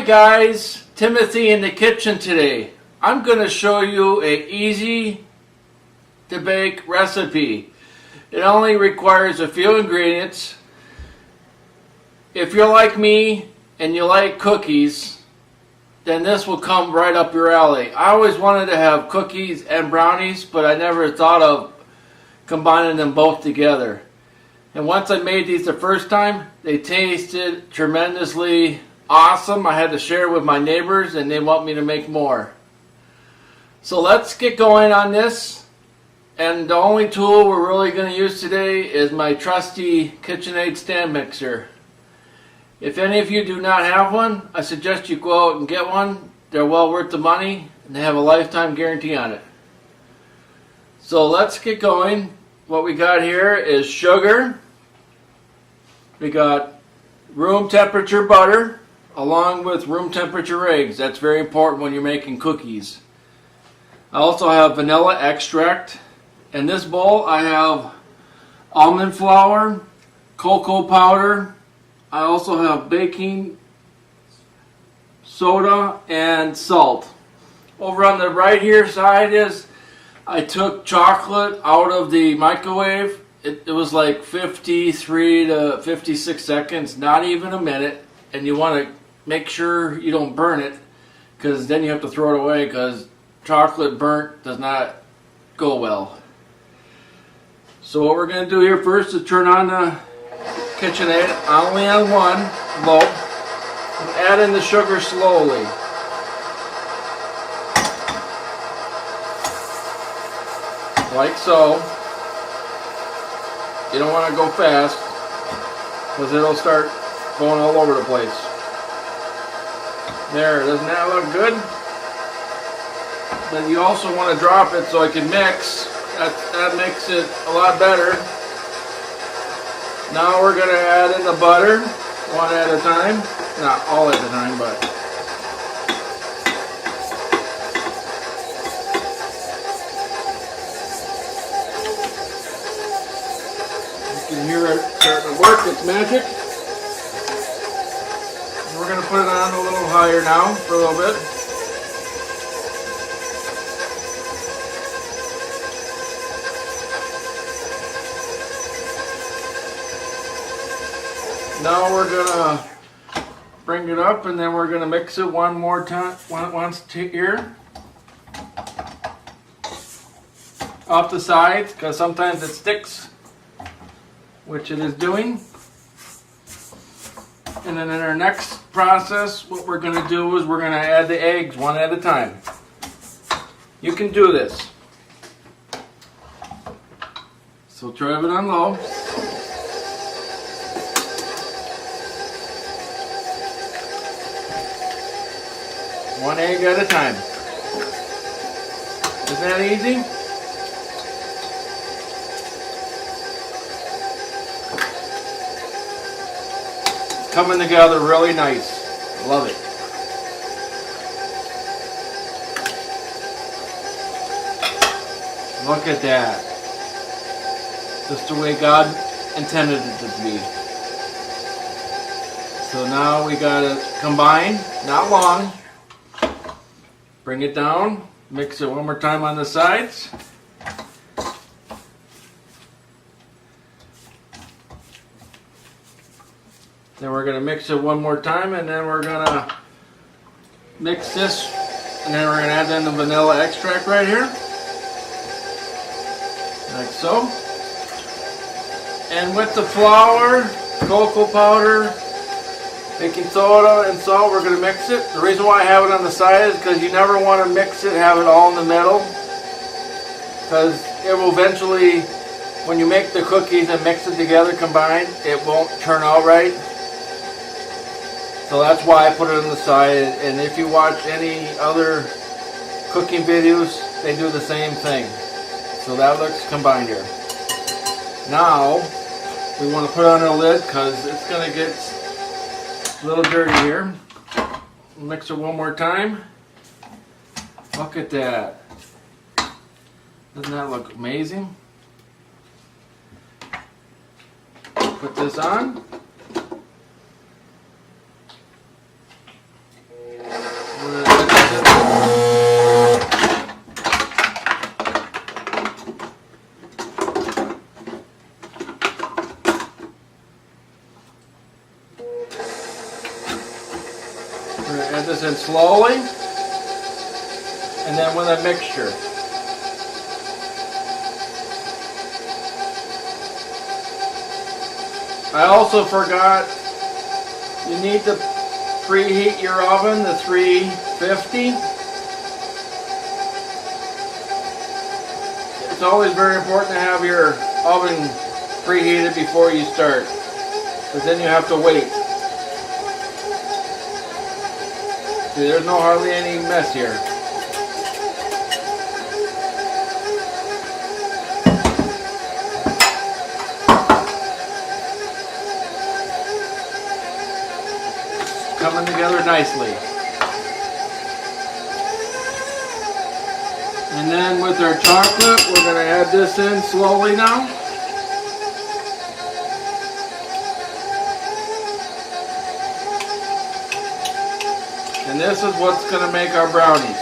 guys, Timothy in the kitchen today. I'm going to show you an easy to bake recipe. It only requires a few ingredients. If you're like me and you like cookies, then this will come right up your alley. I always wanted to have cookies and brownies, but I never thought of combining them both together. And once I made these the first time, they tasted tremendously awesome. I had to share with my neighbors and they want me to make more. So let's get going on this. And the only tool we're really going to use today is my trusty KitchenAid stand mixer. If any of you do not have one, I suggest you go out and get one. They're well worth the money and they have a lifetime guarantee on it. So let's get going. What we got here is sugar. We got room temperature butter along with room temperature eggs. That's very important when you're making cookies. I also have vanilla extract. In this bowl I have almond flour, cocoa powder. I also have baking soda and salt. Over on the right here side is I took chocolate out of the microwave. It was like 53 to 56 seconds, not even a minute. And you want to make sure you don't burn it, because then you have to throw it away, because chocolate burnt does not go well. So what we're going to do here first is turn on the KitchenAid only on one low and add in the sugar slowly. Like so. You don't want to go fast because it'll start going all over the place. There, doesn't that look good? But you also want to drop it so it can mix. That makes it a lot better. Now we're going to add in the butter, one at a time. Not all at a time, but you can hear it starting to work. It's magic. And we're going to put it on a little higher now for a little bit. Now we're gonna bring it up and then we're gonna mix it one more time, once here. Off the sides, because sometimes it sticks, which it is doing. And then in our next process, what we're gonna do is we're gonna add the eggs one at a time. You can do this. So try it on low. One egg at a time. Is that easy? It's coming together really nice. Love it. Look at that. Just the way God intended it to be. So now we gotta combine, not long. Bring it down, mix it one more time on the sides. Then we're going to mix it one more time, and then we're going to mix this, and then we're going to add in the vanilla extract right here. Like so. And with the flour, cocoa powder, baking soda and salt, we're going to mix it. The reason why I have it on the side is because you never want to mix it, have it all in the middle. Because it will eventually, when you make the cookies and mix it together combined, it won't turn out right. So that's why I put it on the side. And if you watch any other cooking videos, they do the same thing. So that looks combined here. Now, we want to put on our lid because it's going to get a little dirty here. Mix it one more time. Look at that. Doesn't that look amazing? Put this on. slowly, and then with a mixture. I also forgot, you need to preheat your oven to 350. It's always very important to have your oven preheated before you start, because then you have to wait. See, there's no hardly any mess here. Coming together nicely. And then with our chocolate, we're going to add this in slowly now. And this is what's going to make our brownies,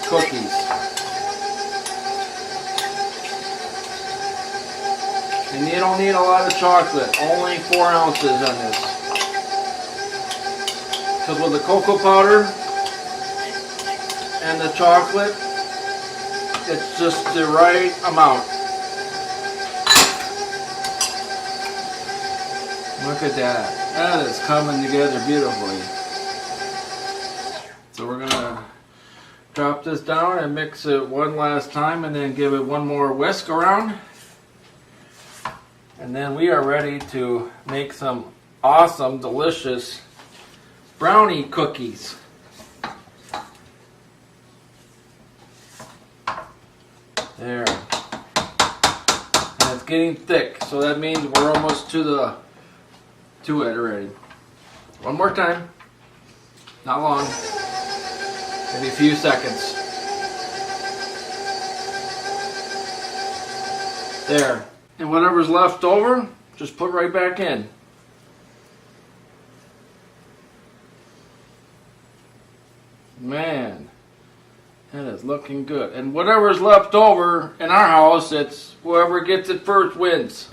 cookies. And you don't need a lot of chocolate, only 4 ounces on this. Because with the cocoa powder and the chocolate, it's just the right amount. Look at that. That is coming together beautifully. So we're going to drop this down and mix it one last time and then give it one more whisk around. And then we are ready to make some awesome, delicious brownie cookies. There. And it's getting thick, so that means we're almost to it already. One more time. Not long. Maybe a few seconds. There. And whatever's left over, just put right back in. Man, that is looking good. And whatever's left over in our house, it's whoever gets it first wins.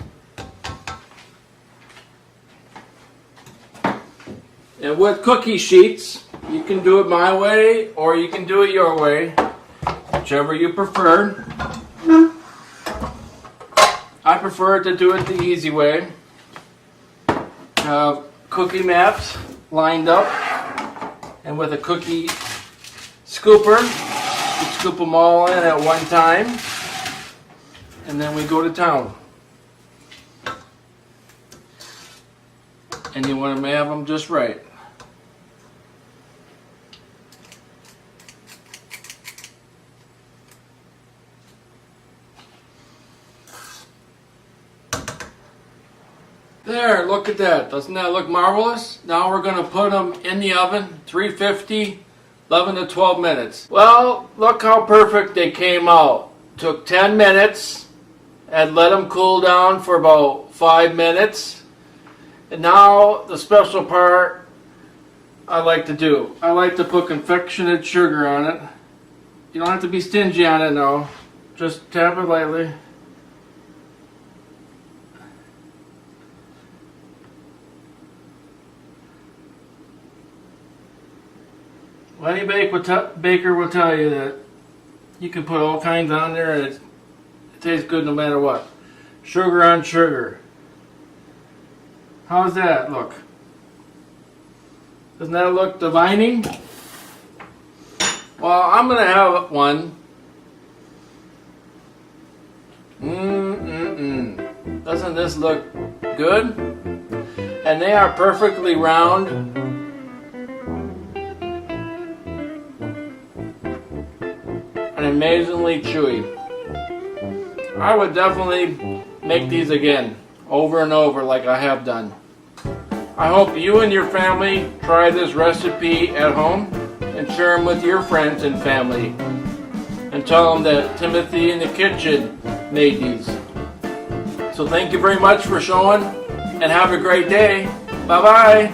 And with cookie sheets, you can do it my way or you can do it your way, whichever you prefer. I prefer to do it the easy way. Have cookie maps lined up, and with a cookie scooper, you scoop them all in at one time, and then we go to town. And you want to have them just right. There, look at that. Doesn't that look marvelous? Now we're going to put them in the oven, 350, 11 to 12 minutes. Well, look how perfect they came out. Took 10 minutes and let them cool down for about 5 minutes. And now the special part I like to do. I like to put confectionate sugar on it. You don't have to be stingy on it now. Just tap it lightly. Well, any baker will tell you that you can put all kinds on there and it tastes good no matter what. Sugar on sugar. How's that look? Doesn't that look divining? Well, I'm going to have one. Doesn't this look good? And they are perfectly round. And amazingly chewy. I would definitely make these again, over and over like I have done. I hope you and your family try this recipe at home and share them with your friends and family. And tell them that Timothy in the Kitchen made these. So thank you very much for showing, and have a great day. Bye-bye.